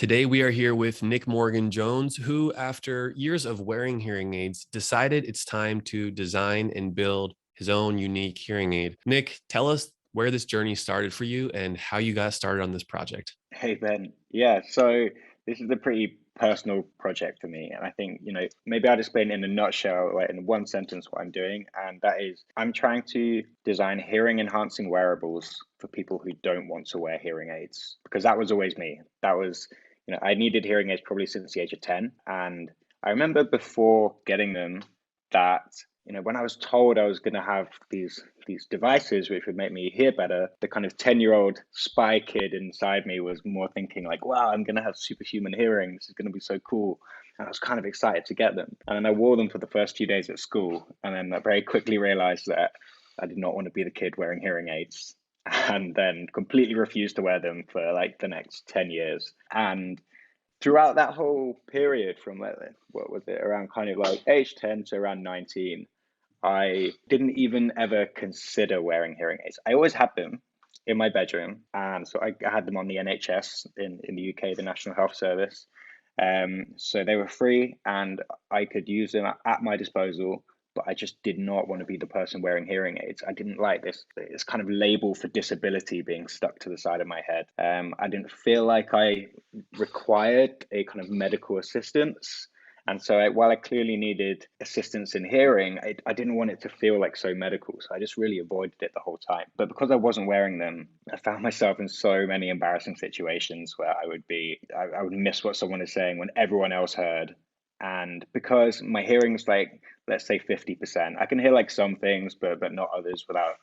Today, we are here with Nick Morgan Jones, who, after years of wearing hearing aids, decided it's time to design and build his own unique hearing aid. Nick, tell us where this journey started for you and how you got started on this project. Hey Ben, yeah, so this is a pretty personal project for me, and I think, maybe I'll explain in a nutshell, like in one sentence, what I'm doing, and that is I'm trying to design hearing enhancing wearables for people who don't want to wear hearing aids, because that was always me. That was, I needed hearing aids probably since the age of 10, and I remember before getting them that when I was told I was going to have these devices which would make me hear better, the kind of 10-year-old spy kid inside me was more thinking like, wow, I'm going to have superhuman hearing. This is going to be so cool. And I was kind of excited to get them. And then I wore them for the first few days at school. And then I very quickly realized that I did not want to be the kid wearing hearing aids. And then completely refused to wear them for like the next 10 years. And throughout that whole period from what was it, around kind of like age 10 to around 19, I didn't even ever consider wearing hearing aids. I always had them in my bedroom, and so I had them on the NHS in the UK, the National Health Service. So they were free, and I could use them at my disposal. But I just did not want to be the person wearing hearing aids. I didn't like this kind of label for disability being stuck to the side of my head. I didn't feel like I required a kind of medical assistance. And so while I clearly needed assistance in hearing, I didn't want it to feel like so medical. So I just really avoided it the whole time. But because I wasn't wearing them, I found myself in so many embarrassing situations where I would miss what someone is saying when everyone else heard. And because my hearing's like, let's say 50%, I can hear like some things, but not others without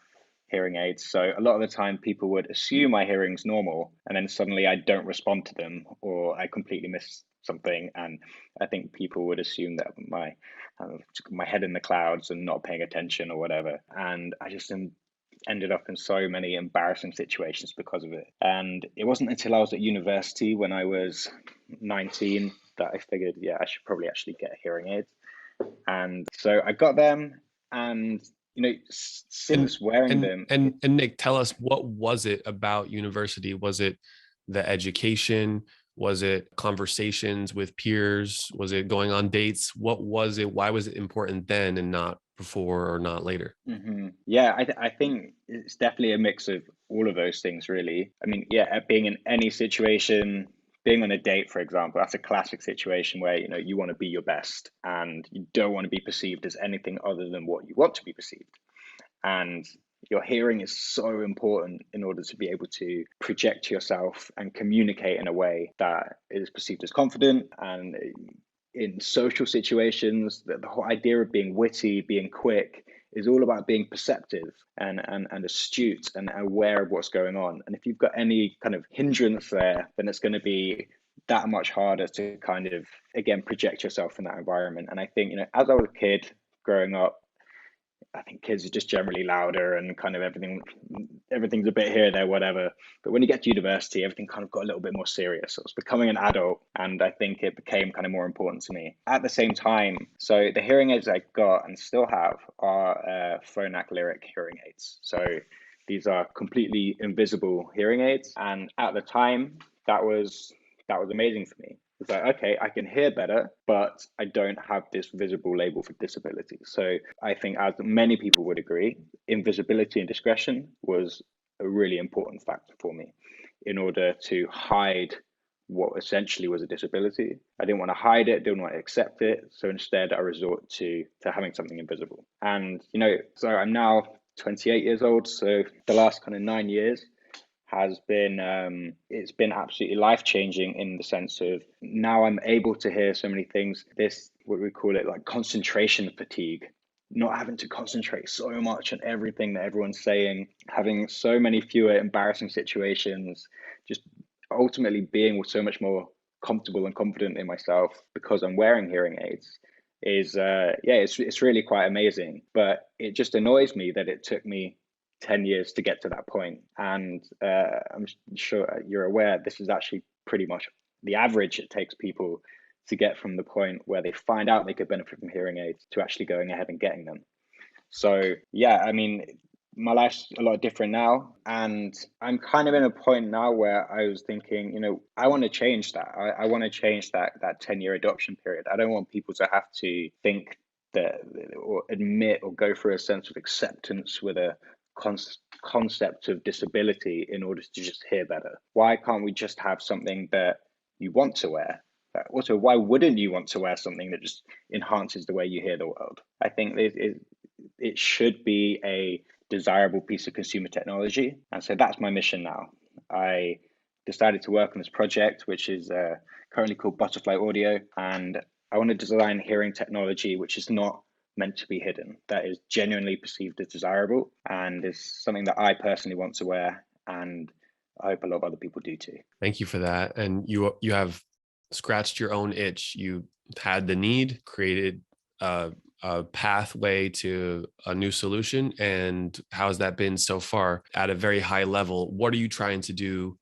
hearing aids. So a lot of the time people would assume my hearing's normal, and then suddenly I don't respond to them or I completely miss something. And I think people would assume that my head in the clouds and not paying attention or whatever. And I just ended up in so many embarrassing situations because of it. And it wasn't until I was at university when I was 19 that I figured, yeah, I should probably actually get hearing aids. And so I got them, and And since wearing and them, and and Nick, tell us, what was it about university? Was it the education? Was it conversations with peers? Was it going on dates? What was it? Why was it important then and not before or not later? yeah, I think it's definitely a mix of all of those things, really. I mean, yeah, being in any situation, being on a date, for example, that's a classic situation where you want to be your best and you don't want to be perceived as anything other than what you want to be perceived. And your hearing is so important in order to be able to project yourself and communicate in a way that is perceived as confident. And in social situations, the whole idea of being witty, being quick, is all about being perceptive and astute and aware of what's going on. And if you've got any kind of hindrance there, then it's going to be that much harder to kind of, again, project yourself in that environment. And I think, as I was a kid growing up, I think kids are just generally louder and kind of everything's a bit here, there, whatever. But when you get to university, everything kind of got a little bit more serious. So I was becoming an adult, and I think it became kind of more important to me. At the same time, so the hearing aids I got and still have are Phonak Lyric hearing aids. So these are completely invisible hearing aids, and at the time, that was amazing for me. It's like, okay, I can hear better, but I don't have this visible label for disability. So I think, as many people would agree, invisibility and discretion was a really important factor for me in order to hide what essentially was a disability. I didn't want to hide it, didn't want to accept it. So instead, I resort to having something invisible. And, so I'm now 28 years old. So the last kind of 9 years has been it's been absolutely life changing, in the sense of now I'm able to hear so many things. This, what we call it, like concentration fatigue, not having to concentrate so much on everything that everyone's saying, having so many fewer embarrassing situations, just ultimately being so much more comfortable and confident in myself because I'm wearing hearing aids is yeah, it's really quite amazing. But it just annoys me that it took me 10 years to get to that point. And I'm sure you're aware this is actually pretty much the average it takes people to get from the point where they find out they could benefit from hearing aids to actually going ahead and getting them. So, yeah, I mean, my life's a lot different now, and I'm kind of in a point now where I was thinking, I want to change that. I want to change that 10-year adoption period. I don't want people to have to think that, or admit or go through a sense of acceptance with a concept of disability in order to just hear better. Why can't we just have something that you want to wear? Also, why wouldn't you want to wear something that just enhances the way you hear the world? I think it should be a desirable piece of consumer technology. And so that's my mission now. I decided to work on this project, which is currently called Butterfly Audio. And I want to design hearing technology which is not meant to be hidden, that is genuinely perceived as desirable and is something that I personally want to wear. And I hope a lot of other people do too. Thank you for that. And you have scratched your own itch. You had the need, created a pathway to a new solution. And how's that been so far at a very high level? What are you trying to do?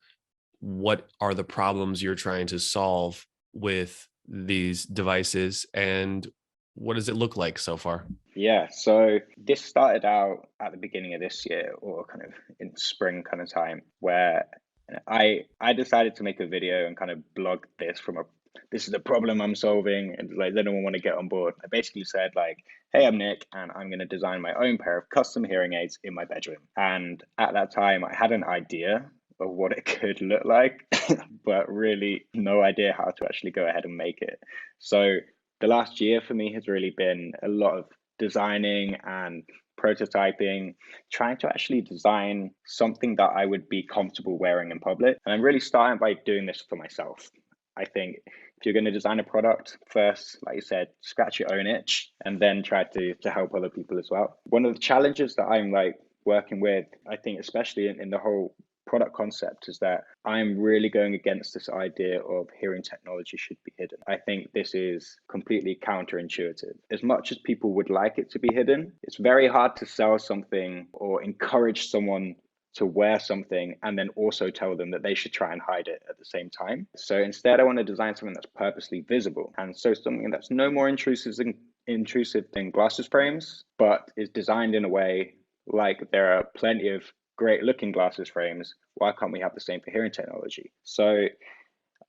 What are the problems you're trying to solve with these devices? And what does it look like so far? Yeah, so this started out at the beginning of this year, or kind of in spring kind of time, where I decided to make a video and kind of blog this this is a problem I'm solving, and like let anyone want to get on board. I basically said like, hey, I'm Nick, and I'm going to design my own pair of custom hearing aids in my bedroom. And at that time, I had an idea of what it could look like, but really no idea how to actually go ahead and make it. So the last year for me has really been a lot of designing and prototyping, trying to actually design something that I would be comfortable wearing in public. And I'm really starting by doing this for myself. I think if you're going to design a product, first, like you said, scratch your own itch and then try to help other people as well. One of the challenges that I'm like working with, I think, especially in the whole product concept, is that I'm really going against this idea of hearing technology should be hidden. I think this is completely counterintuitive. As much as people would like it to be hidden, it's very hard to sell something or encourage someone to wear something and then also tell them that they should try and hide it at the same time. So instead, I want to design something that's purposely visible. And so something that's no more intrusive than glasses frames, but is designed in a way like there are plenty of great looking glasses frames. Why can't we have the same for hearing technology? So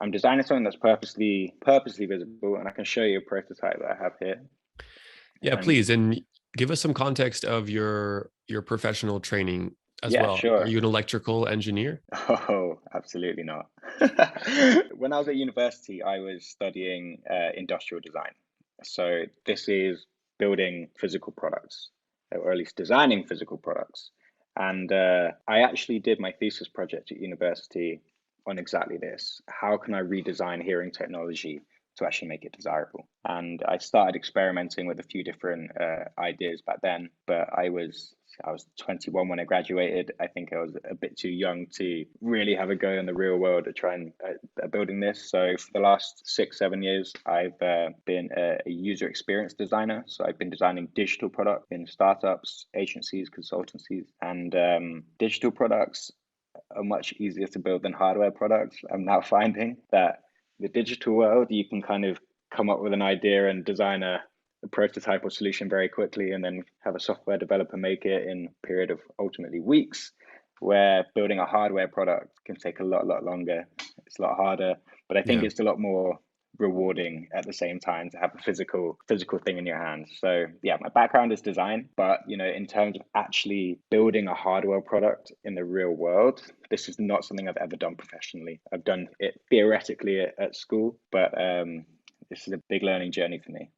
I'm designing something that's purposely visible, and I can show you a prototype that I have here. Yeah, And please. And give us some context of your professional training as yeah, well. Are sure. you an electrical engineer? Oh, absolutely not. When I was at university, I was studying industrial design. So this is building physical products, or at least designing physical products. And I actually did my thesis project at university on exactly this. How can I redesign hearing technology to actually make it desirable? And I started experimenting with a few different ideas back then, but I was 21 when I graduated. I think I was a bit too young to really have a go in the real world at trying building this. So for the last 6, 7 years, I've been a user experience designer. So I've been designing digital products in startups, agencies, consultancies, and digital products are much easier to build than hardware products. I'm now finding that the digital world, you can kind of come up with an idea and design a prototype or solution very quickly and then have a software developer make it in a period of ultimately weeks, where building a hardware product can take a lot longer. It's a lot harder, but I think Yeah. it's a lot more rewarding at the same time to have a physical thing in your hands. So yeah, my background is design, but in terms of actually building a hardware product in the real world, this is not something I've ever done professionally. I've done it theoretically at school, but this is a big learning journey for me.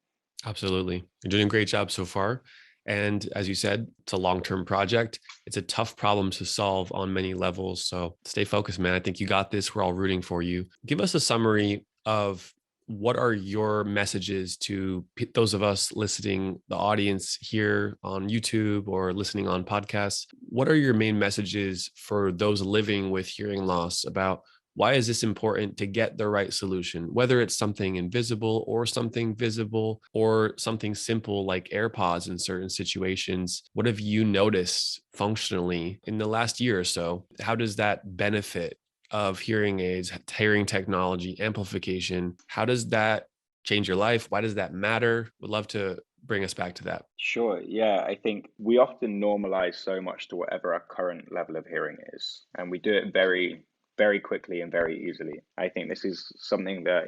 Absolutely. You're doing a great job so far. And as you said, it's a long-term project. It's a tough problem to solve on many levels. So stay focused, man. I think you got this. We're all rooting for you. Give us a summary of what are your messages to those of us listening, the audience here on YouTube or listening on podcasts. What are your main messages for those living with hearing loss about why is this important to get the right solution, whether it's something invisible or something visible or something simple like AirPods in certain situations? What have you noticed functionally in the last year or so? How does that benefit of hearing aids, hearing technology, amplification? How does that change your life? Why does that matter? Would love to bring us back to that. Sure. Yeah, I think we often normalize so much to whatever our current level of hearing is, and we do it very, very quickly and very easily. I think this is something that,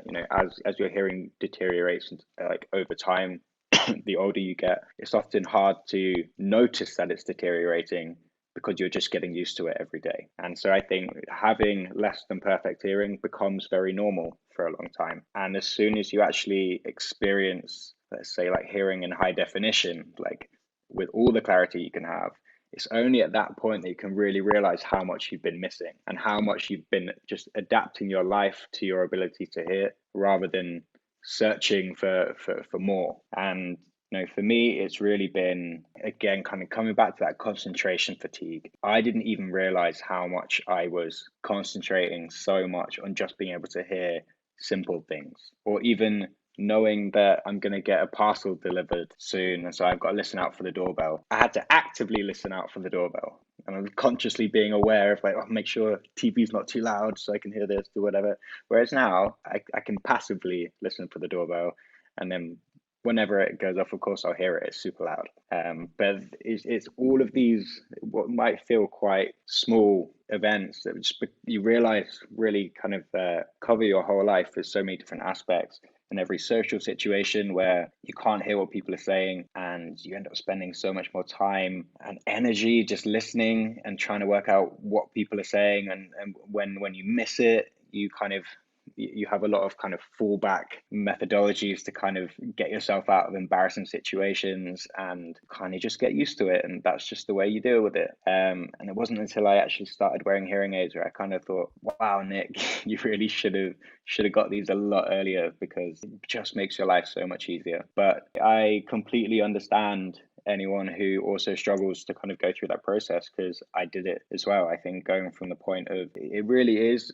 as your hearing deteriorates like over time, the older you get, it's often hard to notice that it's deteriorating because you're just getting used to it every day. And so I think having less than perfect hearing becomes very normal for a long time. And as soon as you actually experience, let's say, like hearing in high definition, like with all the clarity you can have, it's only at that point that you can really realize how much you've been missing and how much you've been just adapting your life to your ability to hear rather than searching for more. And for me, it's really been, again, kind of coming back to that concentration fatigue. I didn't even realize how much I was concentrating so much on just being able to hear simple things, or even knowing that I'm going to get a parcel delivered soon. And so I've got to listen out for the doorbell. I had to actively listen out for the doorbell. And I'm consciously being aware of, like, oh, make sure TV's not too loud so I can hear this or whatever. Whereas now I can passively listen for the doorbell, and then whenever it goes off, of course, I'll hear it. It's super loud. But it's all of these, what might feel quite small events that just, you realize really kind of cover your whole life with so many different aspects. In every social situation where you can't hear what people are saying, and you end up spending so much more time and energy just listening and trying to work out what people are saying. And when you miss it, you have a lot of kind of fallback methodologies to kind of get yourself out of embarrassing situations and kind of just get used to it. And that's just the way you deal with it. And it wasn't until I actually started wearing hearing aids where I kind of thought, wow, Nick, you really should have got these a lot earlier, because it just makes your life so much easier. But I completely understand anyone who also struggles to kind of go through that process, because I did it as well. I think going from the point of, it really is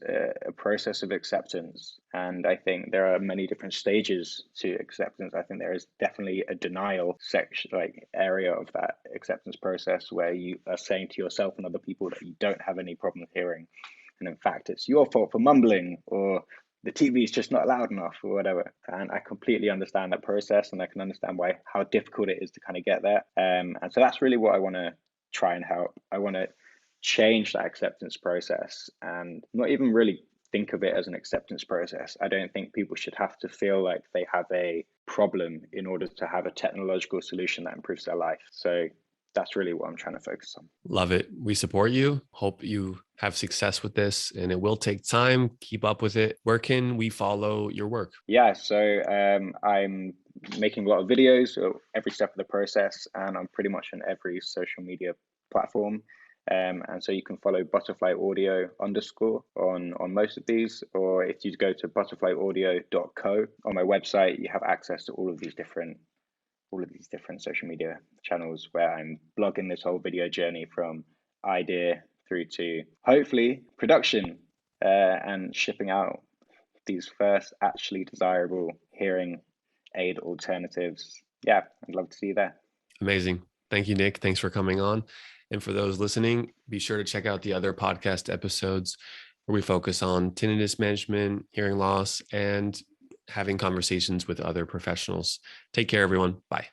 a process of acceptance. And I think there are many different stages to acceptance. I think there is definitely a denial section, like area of that acceptance process, where you are saying to yourself and other people that you don't have any problem hearing. And in fact, it's your fault for mumbling, or the TV is just not loud enough, or whatever. And I completely understand that process, and I can understand how difficult it is to kind of get there. And so that's really what I want to try and help. I want to change that acceptance process, and not even really think of it as an acceptance process. I don't think people should have to feel like they have a problem in order to have a technological solution that improves their life. So that's really what I'm trying to focus on. Love it. We support you. Hope you have success with this, and it will take time. Keep up with it. Where can we follow your work? Yeah, so I'm making a lot of videos of every step of the process, and I'm pretty much on every social media platform. And so you can follow butterfly audio _ on most of these, or if you go to butterflyaudio.co on my website, you have access to all of these different social media channels where I'm blogging this whole video journey from idea through to hopefully production, and shipping out these first actually desirable hearing aid alternatives. Yeah, I'd love to see you there. Amazing. Thank you, Nick. Thanks for coming on. And for those listening, be sure to check out the other podcast episodes where we focus on tinnitus management, hearing loss, and having conversations with other professionals. Take care, everyone. Bye.